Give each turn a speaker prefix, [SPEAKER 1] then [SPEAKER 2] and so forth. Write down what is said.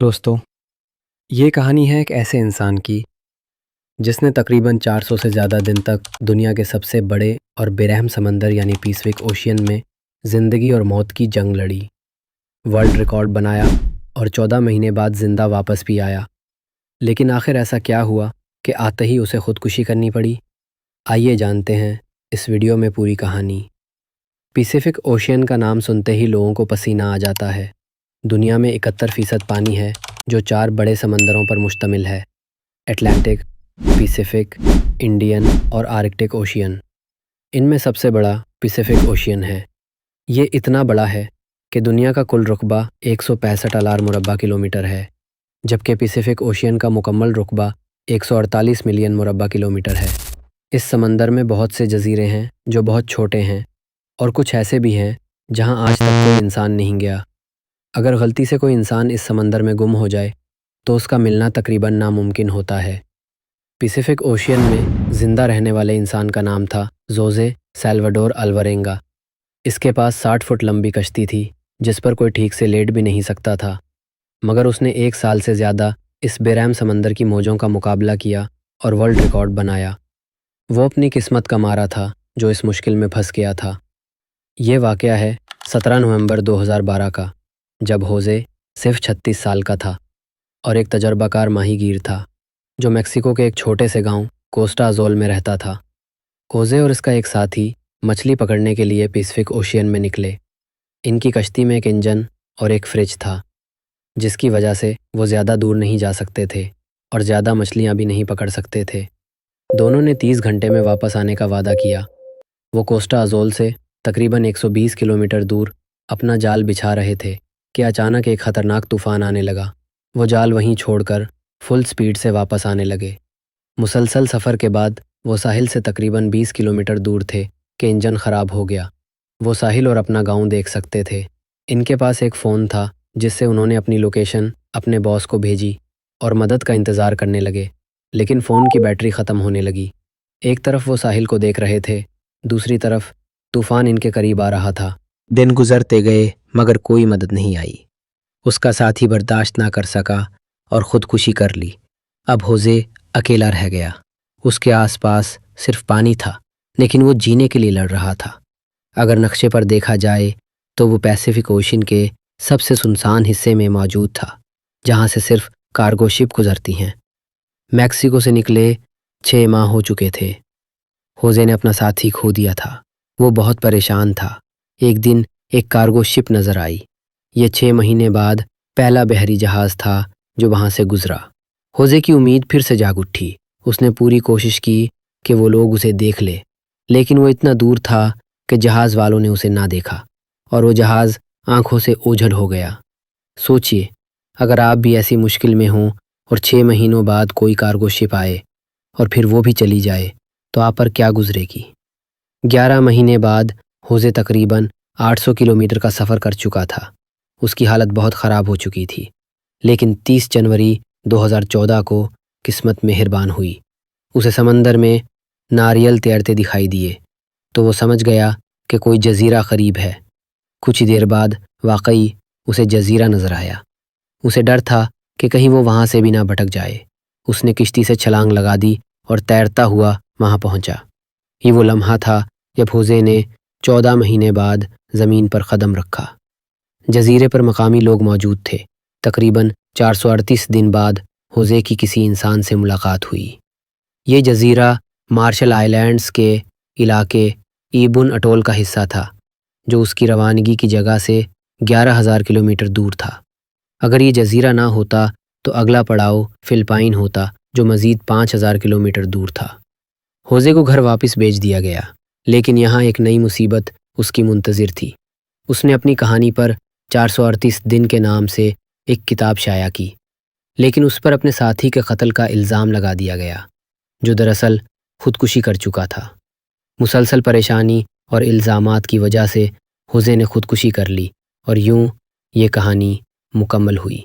[SPEAKER 1] دوستو، یہ کہانی ہے ایک ایسے انسان کی جس نے تقریباً 400 سے زیادہ دن تک دنیا کے سب سے بڑے اور بے رحم سمندر یعنی پیسفک اوشین میں زندگی اور موت کی جنگ لڑی، ورلڈ ریکارڈ بنایا اور 14 مہینے بعد زندہ واپس بھی آیا۔ لیکن آخر ایسا کیا ہوا کہ آتے ہی اسے خودکشی کرنی پڑی؟ آئیے جانتے ہیں اس ویڈیو میں پوری کہانی۔ پیسفک اوشین کا نام سنتے ہی لوگوں کو پسینہ آ جاتا ہے۔ دنیا میں 71% پانی ہے جو 4 بڑے سمندروں پر مشتمل ہے: اٹلانٹک، پیسفک، انڈین اور آرکٹک اوشین۔ ان میں سب سے بڑا پیسفک اوشین ہے۔ یہ اتنا بڑا ہے کہ دنیا کا کل رقبہ 165 مربع کلومیٹر ہے، جبکہ پیسفک اوشین کا مکمل رقبہ 148 ملین مربع کلومیٹر ہے۔ اس سمندر میں بہت سے جزیرے ہیں جو بہت چھوٹے ہیں، اور کچھ ایسے بھی ہیں جہاں آج تک کوئی انسان نہیں گیا۔ اگر غلطی سے کوئی انسان اس سمندر میں گم ہو جائے تو اس کا ملنا تقریباً ناممکن ہوتا ہے۔ پیسفک اوشین میں زندہ رہنے والے انسان کا نام تھا زوزے سیلواڈور الورینگا۔ اس کے پاس 60 فٹ لمبی کشتی تھی جس پر کوئی ٹھیک سے لیٹ بھی نہیں سکتا تھا، مگر اس نے 1 سال سے زیادہ اس بے رحم سمندر کی موجوں کا مقابلہ کیا اور ورلڈ ریکارڈ بنایا۔ وہ اپنی قسمت کا مارا تھا جو اس مشکل میں پھنس گیا تھا۔ یہ واقعہ ہے 17 نومبر 2012 کا، جب ہوزے صرف 36 سال کا تھا اور ایک تجربہ کار ماہی گیر تھا جو میکسیکو کے ایک چھوٹے سے گاؤں کوسٹا ازول میں رہتا تھا۔ ہوزے اور اس کا ایک ساتھی مچھلی پکڑنے کے لیے پیسفک اوشین میں نکلے۔ ان کی کشتی میں ایک انجن اور ایک فریج تھا، جس کی وجہ سے وہ زیادہ دور نہیں جا سکتے تھے اور زیادہ مچھلیاں بھی نہیں پکڑ سکتے تھے۔ دونوں نے 30 گھنٹے میں واپس آنے کا وعدہ کیا۔ وہ کوسٹا ازول سے تقریباً 120 کلومیٹر دور اپنا جال بچھا رہے تھے کہ اچانک ایک خطرناک طوفان آنے لگا۔ وہ جال وہیں چھوڑ کر فل سپیڈ سے واپس آنے لگے۔ مسلسل سفر کے بعد وہ ساحل سے تقریباً 20 کلومیٹر دور تھے کہ انجن خراب ہو گیا۔ وہ ساحل اور اپنا گاؤں دیکھ سکتے تھے۔ ان کے پاس ایک فون تھا جس سے انہوں نے اپنی لوکیشن اپنے باس کو بھیجی اور مدد کا انتظار کرنے لگے، لیکن فون کی بیٹری ختم ہونے لگی۔ ایک طرف وہ ساحل کو دیکھ رہے تھے، دوسری طرف طوفان ان کے قریب آ رہا تھا۔ دن گزرتے گئے مگر کوئی مدد نہیں آئی۔ اس کا ساتھی برداشت نہ کر سکا اور خودکشی کر لی۔ اب ہوزے اکیلا رہ گیا۔ اس کے آس پاس صرف پانی تھا، لیکن وہ جینے کے لیے لڑ رہا تھا۔ اگر نقشے پر دیکھا جائے تو وہ پیسفک اوشین کے سب سے سنسان حصے میں موجود تھا، جہاں سے صرف کارگو شپ گزرتی ہیں۔ میکسیکو سے نکلے 6 ماہ ہو چکے تھے۔ ہوزے نے اپنا ساتھی کھو دیا تھا۔ وہ بہت پریشان تھا۔ ایک دن ایک کارگو شپ نظر آئی۔ یہ 6 مہینے بعد پہلا بحری جہاز تھا جو وہاں سے گزرا۔ ہوزے کی امید پھر سے جاگ اٹھی۔ اس نے پوری کوشش کی کہ وہ لوگ اسے دیکھ لے، لیکن وہ اتنا دور تھا کہ جہاز والوں نے اسے نہ دیکھا اور وہ جہاز آنکھوں سے اوجھل ہو گیا۔ سوچئے، اگر آپ بھی ایسی مشکل میں ہوں اور 6 مہینوں بعد کوئی کارگو شپ آئے اور پھر وہ بھی چلی جائے تو آپ پر کیا گزرے گی؟ 11 مہینے بعد ہوزے تقریباً 800 کلومیٹر کا سفر کر چکا تھا۔ اس کی حالت بہت خراب ہو چکی تھی، لیکن 30 جنوری 2014 کو قسمت مہربان ہوئی۔ اسے سمندر میں ناریل تیرتے دکھائی دیے تو وہ سمجھ گیا کہ کوئی جزیرہ قریب ہے۔ کچھ دیر بعد واقعی اسے جزیرہ نظر آیا۔ اسے ڈر تھا کہ کہیں وہ وہاں سے بھی نہ بھٹک جائے۔ اس نے کشتی سے چھلانگ لگا دی اور تیرتا ہوا وہاں پہنچا۔ یہ وہ لمحہ تھا جب ہوزے نے 14 مہینے بعد زمین پر قدم رکھا۔ جزیرے پر مقامی لوگ موجود تھے۔ تقریباً 438 دن بعد ہوزے کی کسی انسان سے ملاقات ہوئی۔ یہ جزیرہ مارشل آئی لینڈز کے علاقے ایبون اٹول کا حصہ تھا، جو اس کی روانگی کی جگہ سے 11,000 کلومیٹر دور تھا۔ اگر یہ جزیرہ نہ ہوتا تو اگلا پڑاؤ فلپائن ہوتا، جو مزید 5,000 کلومیٹر دور تھا۔ ہوزے کو گھر واپس بھیج دیا گیا، لیکن یہاں ایک نئی مصیبت اس کی منتظر تھی۔ اس نے اپنی کہانی پر 438 دن کے نام سے ایک کتاب شائع کی، لیکن اس پر اپنے ساتھی کے قتل کا الزام لگا دیا گیا، جو دراصل خودکشی کر چکا تھا۔ مسلسل پریشانی اور الزامات کی وجہ سے ہوزے نے خودکشی کر لی، اور یوں یہ کہانی مکمل ہوئی۔